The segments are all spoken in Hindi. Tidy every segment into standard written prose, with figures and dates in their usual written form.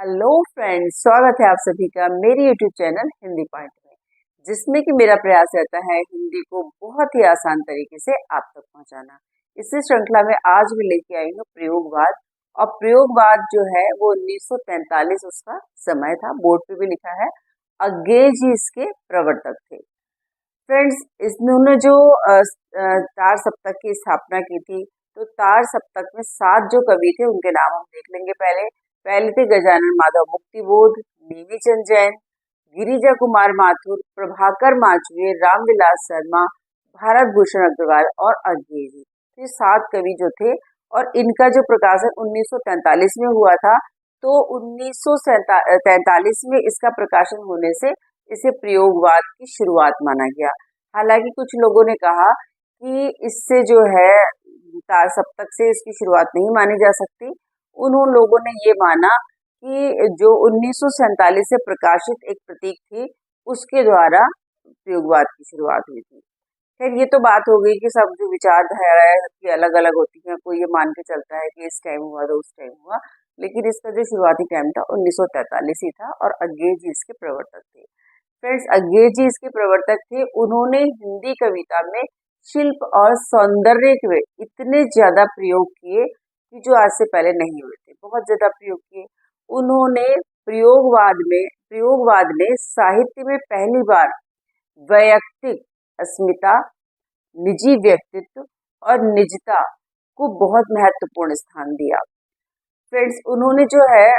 हेलो फ्रेंड्स, स्वागत है आप सभी का मेरे यूट्यूब चैनल हिंदी पॉइंट में, जिसमें कि मेरा प्रयास रहता है हिंदी को बहुत ही आसान तरीके से आप तक पहुंचाना। इसी श्रृंखला में आज मैं लेके आई हूँ प्रयोगवाद। और प्रयोगवाद जो है वो 1943 उसका समय था, बोर्ड पे भी लिखा है। अंग्रेज ही इसके प्रवर्तक थे। फ्रेंड्स, इन्होंने जो तार सप्तक की स्थापना की थी, तो तार सप्तक में 7 जो कवि थे उनके नाम हम देख लेंगे। पहले थे गजानन माधव मुक्तिबोध, नेमीचंद जैन, गिरिजा कुमार माथुर, प्रभाकर माचवे, रामविलास शर्मा, भारत भूषण अग्रवाल और अंग्रेज जी। ये 7 कवि जो थे, और इनका जो प्रकाशन 1943 में हुआ था। तो 1943 में इसका प्रकाशन होने से इसे प्रयोगवाद की शुरुआत माना गया। हालांकि कुछ लोगों ने कहा कि इससे जो है तार सप्तक से इसकी शुरुआत नहीं मानी जा सकती। उन लोगों ने ये माना कि जो 1947 से प्रकाशित एक प्रतीक थी, उसके द्वारा प्रयोगवाद की शुरुआत हुई थी। खैर, ये तो बात हो गई कि सब जो विचारधाराएं की अलग अलग होती हैं, कोई ये मान के चलता है कि इस टाइम हुआ तो उस टाइम हुआ, लेकिन इसका जो शुरुआती टाइम था 1943 ही था, और अंग्रेज जी इसके प्रवर्तक थे। फ्रेंड्स, अंग्रेज जी इसके प्रवर्तक थे। उन्होंने हिंदी कविता में शिल्प और सौंदर्य के इतने ज्यादा प्रयोग किए कि जो आज से पहले नहीं हुए थे, बहुत ज्यादा प्रयोग किए। उन्होंने प्रयोगवाद में साहित्य में पहली बार वैयक्तिक अस्मिता, निजी व्यक्तित्व और निजता को बहुत महत्वपूर्ण स्थान दिया। फ्रेंड्स, उन्होंने जो है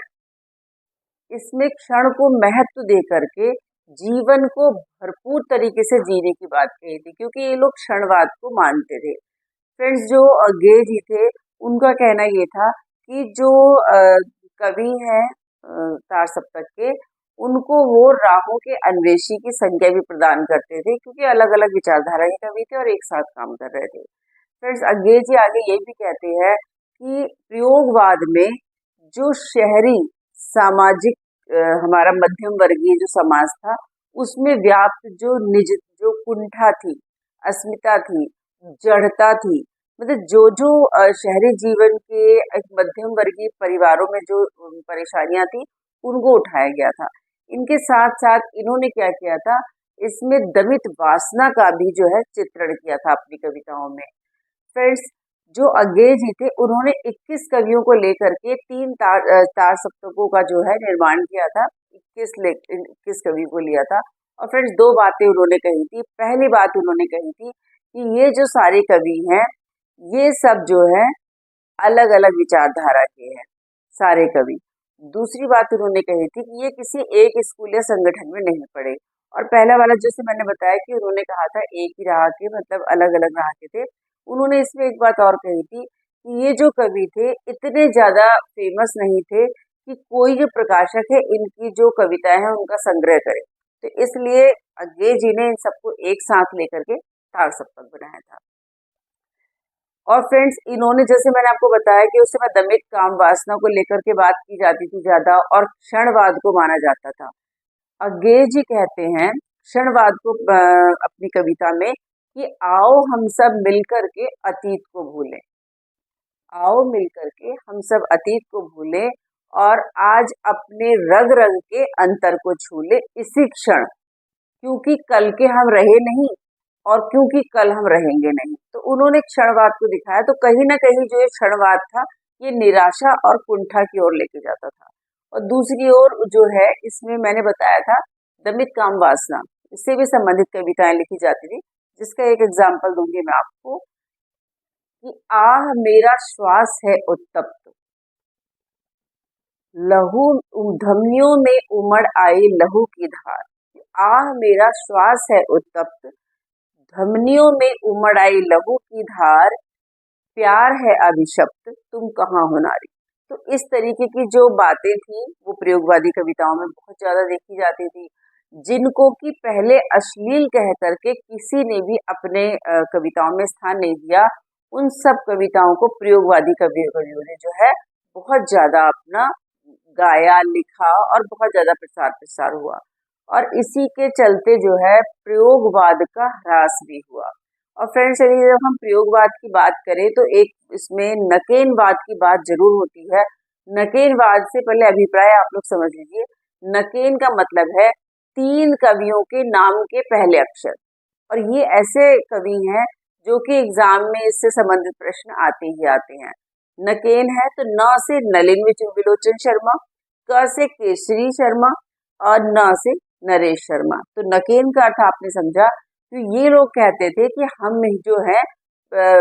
इसमें क्षण को महत्व दे करके जीवन को भरपूर तरीके से जीने की बात कही थी, क्योंकि ये लोग क्षणवाद को मानते थे। फ्रेंड्स, जो अंग्रेज जी थे, उनका कहना ये था कि जो कवि हैं तार सप्तक के, उनको वो राहों के अन्वेषी की संज्ञा भी प्रदान करते थे, क्योंकि अलग अलग विचारधारा के कवि थे और एक साथ काम कर रहे थे। फ्रेंड्स, अंग्रेज जी आगे ये भी कहते हैं कि प्रयोगवाद में जो शहरी सामाजिक हमारा मध्यम वर्गीय जो समाज था, उसमें व्याप्त जो कुंठा थी, अस्मिता थी, जड़ता थी, मतलब जो शहरी जीवन के एक मध्यम वर्गीय परिवारों में जो परेशानियां थी, उनको उठाया गया था। इनके साथ साथ इन्होंने क्या किया था, इसमें दमित वासना का भी जो है चित्रण किया था अपनी कविताओं में। फ्रेंड्स, जो अंग्रेज जी थे, उन्होंने 21 कवियों को लेकर के 3 तार सप्तकों का जो है निर्माण किया था। 21 कवि को लिया था। और फ्रेंड्स, 2 बातें उन्होंने कही थी। पहली बात उन्होंने कही थी कि ये जो सारे कवि हैं, ये सब जो है अलग अलग विचारधारा के हैं, सारे कवि। दूसरी बात उन्होंने कही थी कि ये किसी एक स्कूल या संगठन में नहीं पढ़े। और पहला वाला जैसे मैंने बताया कि उन्होंने कहा था एक ही राह के, मतलब अलग अलग राह के थे। उन्होंने इसमें एक बात और कही थी कि ये जो कवि थे इतने ज्यादा फेमस नहीं थे कि कोई जो प्रकाशक है इनकी जो कविताएं हैं उनका संग्रह करे। तो इसलिए अंग्रेज जी ने इन सबको एक साथ लेकर के तार सप्तक बनाया था। और फ्रेंड्स, इन्होंने, जैसे मैंने आपको बताया कि उस समय दमित काम वासना को लेकर के बात की जाती थी ज्यादा, और क्षणवाद को माना जाता था। अंग्रेज जी कहते हैं क्षणवाद को अपनी कविता में कि आओ हम सब मिलकर के अतीत को भूलें, आओ मिलकर के हम सब अतीत को भूलें और आज अपने रग रग के अंतर को छू ले इसी क्षण, क्योंकि कल के हम रहे नहीं और क्योंकि कल हम रहेंगे नहीं। तो उन्होंने क्षणवाद को दिखाया। तो कहीं ना कहीं जो ये क्षणवाद था, ये निराशा और कुंठा की ओर लेके जाता था। और दूसरी ओर जो है, इसमें मैंने बताया था दमित काम वासना, इससे भी संबंधित कविताएं लिखी जाती थी, जिसका एक एग्जाम्पल दूंगी मैं आपको कि आह मेरा श्वास है उत्तप्त, लहू धमनियों में उमड़ आई लहू की धार। आह मेरा श्वास है उत्तप्त, धमनियों में उमड़ आई लहू की धार, प्यार है अभिशप्त तुम कहाँ हो नारी। तो इस तरीके की जो बातें थी वो प्रयोगवादी कविताओं में बहुत ज्यादा देखी जाती थी, जिनको कि पहले अश्लील कह करके किसी ने भी अपने कविताओं में स्थान नहीं दिया। उन सब कविताओं को प्रयोगवादी कवियों ने जो है बहुत ज्यादा अपना गाया, लिखा और बहुत ज्यादा प्रसार हुआ। और इसी के चलते जो है प्रयोगवाद का ह्रास भी हुआ। और फ्रेंड्स, यदि जब हम प्रयोगवाद की बात करें तो एक इसमें नकेनवाद की बात जरूर होती है। नकेनवाद से पहले अभिप्राय आप लोग समझ लीजिए। नकेन का मतलब है 3 कवियों के नाम के पहले अक्षर, और ये ऐसे कवि हैं जो कि एग्जाम में इससे संबंधित प्रश्न आते ही आते हैं। नकेन है तो न से नलिन विलोचन शर्मा, क से केसरी शर्मा और न से नरेश शर्मा। तो नकेन का अर्थ आपने समझा। तो ये लोग कहते थे कि हम जो है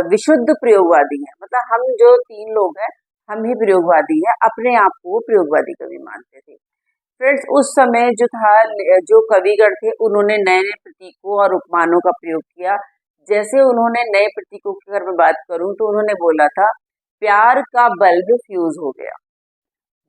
विशुद्ध प्रयोगवादी हैं, मतलब हम जो 3 लोग हैं हम ही प्रयोगवादी हैं, अपने आप को प्रयोगवादी कवि मानते थे। फ्रेंड्स, उस समय जो था, जो कविगण थे उन्होंने नए नए प्रतीकों और उपमानों का प्रयोग किया। जैसे उन्होंने नए प्रतीकों की अगर मैं बात करूं तो उन्होंने बोला था प्यार का बल्ब फ्यूज हो गया।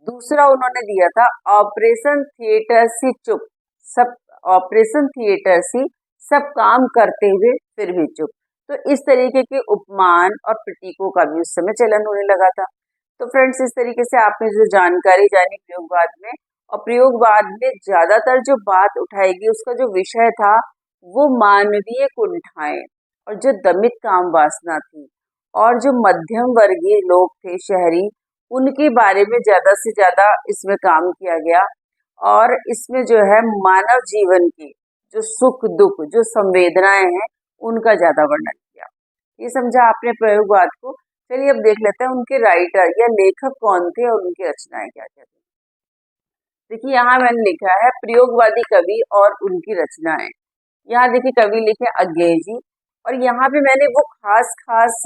दूसरा उन्होंने दिया था ऑपरेशन थिएटर सी चुप, सब ऑपरेशन थिएटर सी सब काम करते हुए फिर भी चुप। तो इस तरीके के उपमान और प्रतीकों का भी उस समय चलन होने लगा था। तो फ्रेंड्स, इस तरीके से आपने जो जानकारी जानी प्रयोगवाद में, और प्रयोगवाद में ज्यादातर जो बात उठाएगी उसका जो विषय था वो मानवीय कुंठाएं और जो दमित काम वासना थी, और जो मध्यम वर्गीय लोग थे शहरी, उनके बारे में ज्यादा से ज्यादा इसमें काम किया गया। और इसमें जो है मानव जीवन के जो सुख दुख जो संवेदनाएं हैं उनका ज्यादा वर्णन किया। ये समझा आपने प्रयोगवाद को। चलिए अब देख लेते हैं उनके राइटर या लेखक कौन थे और उनकी रचनाएं क्या क्या थी। देखिए यहाँ मैंने लिखा है प्रयोगवादी कवि और उनकी रचनाएं। यहाँ देखिए कवि लिखे अज्ञेय जी, और यहाँ पे मैंने वो खास खास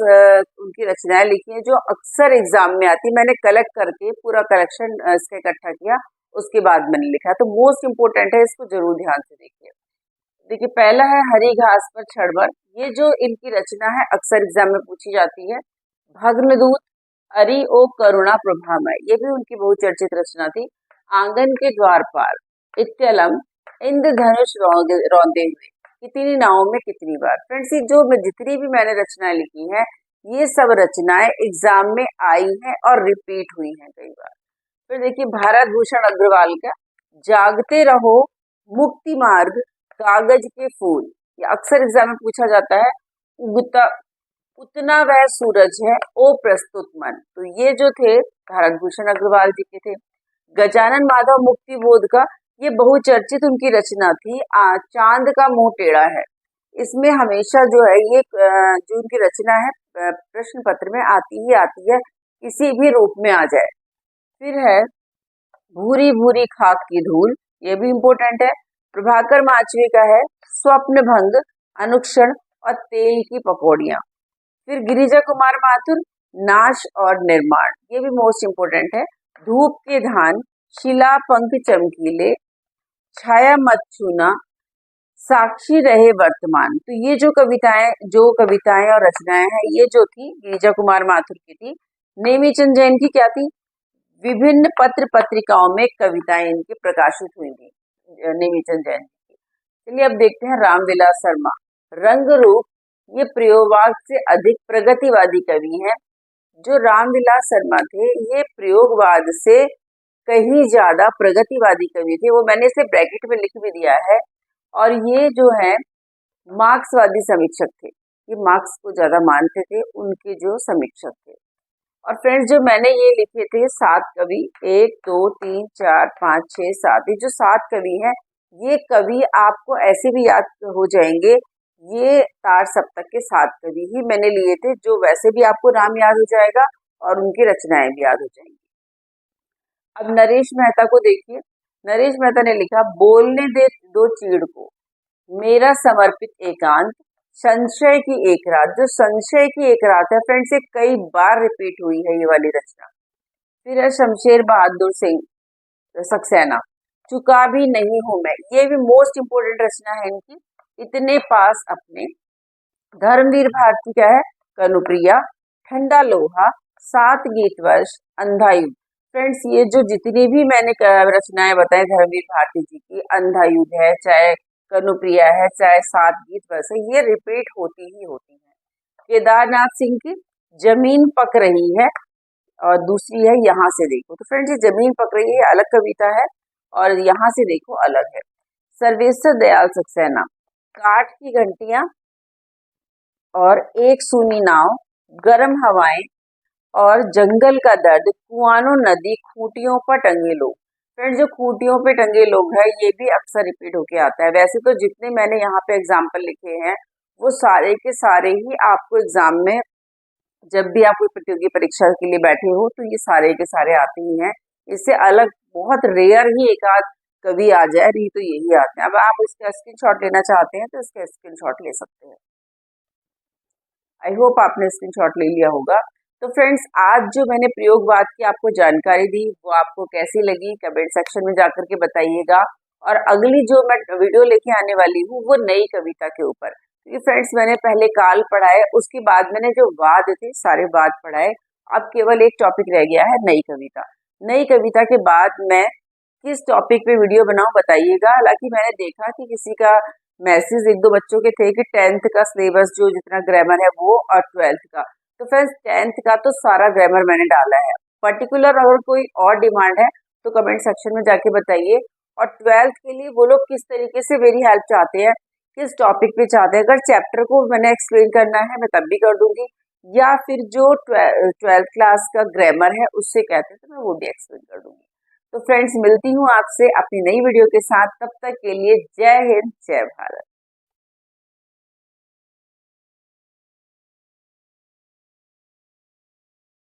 उनकी रचनाएं लिखी हैं जो अक्सर एग्जाम में आती है। मैंने कलेक्ट करके पूरा कलेक्शन इसका इकट्ठा किया, उसके बाद मैंने लिखा। तो मोस्ट इम्पोर्टेंट है, इसको जरूर ध्यान से देखिए। देखिए पहला है हरी घास पर क्षणभर। ये जो इनकी रचना है अक्सर एग्जाम में पूछी जाती है। भग्नदूत, अरि ओ करुणा प्रभामय, ये भी उनकी बहुचर्चित रचना थी। आंगन के द्वार पार, इत्यलम, इंद्रधनुष रौंदे हुए, कितनी नावों में कितनी बार। फ्रेंड्स, ये जो जितनी भी मैंने रचनाएं लिखी हैं ये सब रचनाएं एग्जाम में आई हैं और रिपीट हुई हैं कई बार। फिर देखिए भारत भूषण अग्रवाल का जागते रहो मुक्ति मार्ग कागज के फूल, ये अक्सर एग्जाम में पूछा जाता है। उगता उतना वह सूरज है ओ प्रस्तुत मन, तो ये जो थे भारत भूषण अग्रवाल जी के थे। गजानन माधव मुक्ति बोध का, ये बहुचर्चित उनकी रचना थी चांद का मुंह टेढ़ा है। इसमें हमेशा जो है ये जो उनकी रचना है प्रश्न पत्र में आती है, किसी भी रूप में आ जाए। फिर है भूरी भूरी खाक की धूल, ये भी इम्पोर्टेंट है। प्रभाकर माचवे का है स्वप्न भंग, अनुक्षण और तेल की पकौड़ियां। फिर गिरिजा कुमार माथुर नाश और निर्माण, ये भी मोस्ट इम्पोर्टेंट है। धूप के धान, शिला पंख चमकीले, छाया मत छूना, साक्षी रहे वर्तमान। तो ये जो कविताएं और रचनाएं हैं ये जो थी गिरिजा कुमार माथुर की थी। नेमीचंद जैन की क्या थी, विभिन्न पत्र पत्रिकाओं में कविताएं इनकी प्रकाशित हुई थी नेमीचंद जैन की। चलिए अब देखते हैं रामविलास शर्मा। रंग रूप, ये प्रयोगवाद से अधिक प्रगतिवादी कवि हैं। जो रामविलास शर्मा थे ये प्रयोगवाद से कहीं ज्यादा प्रगतिवादी कवि थे। वो मैंने इसे ब्रैकेट में लिख भी दिया है। और ये जो है मार्क्सवादी समीक्षक थे, ये मार्क्स को ज्यादा मानते थे, उनके जो समीक्षक थे। और फ्रेंड्स, जो मैंने ये लिखे थे 7 कवि, 1 2 3 4 5 6 7, ये जो 7 कवि हैं ये कवि आपको ऐसे भी याद हो जाएंगे। ये तार सप्तक के 7 कवि ही मैंने लिए थे, जो वैसे भी आपको नाम याद हो जाएगा और उनकी रचनाएं भी याद हो जाएंगी। अब नरेश मेहता को देखिए। नरेश मेहता ने लिखा बोलने दे दो चीड़ को, मेरा समर्पित एकांत, संशय की एक रात। जो संशय की एक रात है फ्रेंड्स, ये कई बार रिपीट हुई है ये वाली रचना। फिर है शमशेर बहादुर सिंह सक्सेना, चुका भी नहीं हूं मैं, ये भी मोस्ट इम्पोर्टेंट रचना है इनकी। इतने पास अपने। धर्मवीर भारती का है कनुप्रिया, ठंडा लोहा, 7 गीत वर्ष, अंधायुद्ध। फ्रेंड्स, ये जो जितनी भी मैंने रचनाएं बताई धर्मवीर भारती जी की, अंधायुद्ध है, चाहे कनुप्रिया है, चाहे 7 गीत वर्ष है, ये रिपीट होती ही होती है। केदारनाथ सिंह की जमीन पक रही है, और दूसरी है यहाँ से देखो। तो फ्रेंड्स, ये जमीन पक रही है अलग कविता है और यहाँ से देखो अलग है। सर्वेश्वर दयाल सक्सेना, काठ की घंटियां और एक सूनी नाव, गर्म हवाएं और जंगल का दर्द, कुआनो नदी, खूंटियों पर टंगे लोग। फ्रेंड्स, जो खूंटियों पे टंगे लोग हैं ये भी अक्सर रिपीट होके आता है। वैसे तो जितने मैंने यहाँ पे एग्जाम्पल लिखे हैं वो सारे के सारे ही आपको एग्जाम में, जब भी आप कोई प्रतियोगी परीक्षा के लिए बैठे हो तो ये सारे के सारे आते ही हैं। इससे अलग बहुत रेयर ही एक आध कभी आ जाए, नहीं तो यही आते हैं। अब आप इसका स्क्रीनशॉट लेना चाहते हैं तो इसका स्क्रीनशॉट ले सकते हैं। आई होप आपने स्क्रीनशॉट ले लिया होगा। तो फ्रेंड्स, आज जो मैंने प्रयोगवाद की आपको जानकारी दी वो आपको कैसी लगी कमेंट सेक्शन में जाकर के बताइएगा। और अगली जो मैं वीडियो लेके आने वाली हूँ वो नई कविता के ऊपर, क्योंकि फ्रेंड्स मैंने पहले काल पढ़ाए, उसके बाद मैंने जो वाद थे सारे वाद पढ़ाए। अब केवल एक टॉपिक रह गया है, नई कविता। नई कविता के बाद मैं किस टॉपिक पे वीडियो बनाऊं बताइएगा। हालांकि मैंने देखा कि किसी का मैसेज एक दो बच्चों के थे कि 10th का सिलेबस जो जितना ग्रामर है वो, और 12th का। तो फ्रेंड्स 10th का तो सारा ग्रामर मैंने डाला है। पर्टिकुलर अगर कोई और डिमांड है तो कमेंट सेक्शन में जाके बताइए। और 12th के लिए वो लोग किस तरीके से मेरी हेल्प चाहते हैं, किस टॉपिक पे चाहते हैं। अगर चैप्टर को मैंने एक्सप्लेन करना है मैं तब भी कर दूंगी, या फिर जो 12th क्लास का ग्रामर है उससे कहते हैं तो मैं वो भी एक्सप्लेन कर दूंगी। तो फ्रेंड्स, मिलती हूँ आपसे अपनी नई वीडियो के साथ। तब तक के लिए जय हिंद, जय भारत।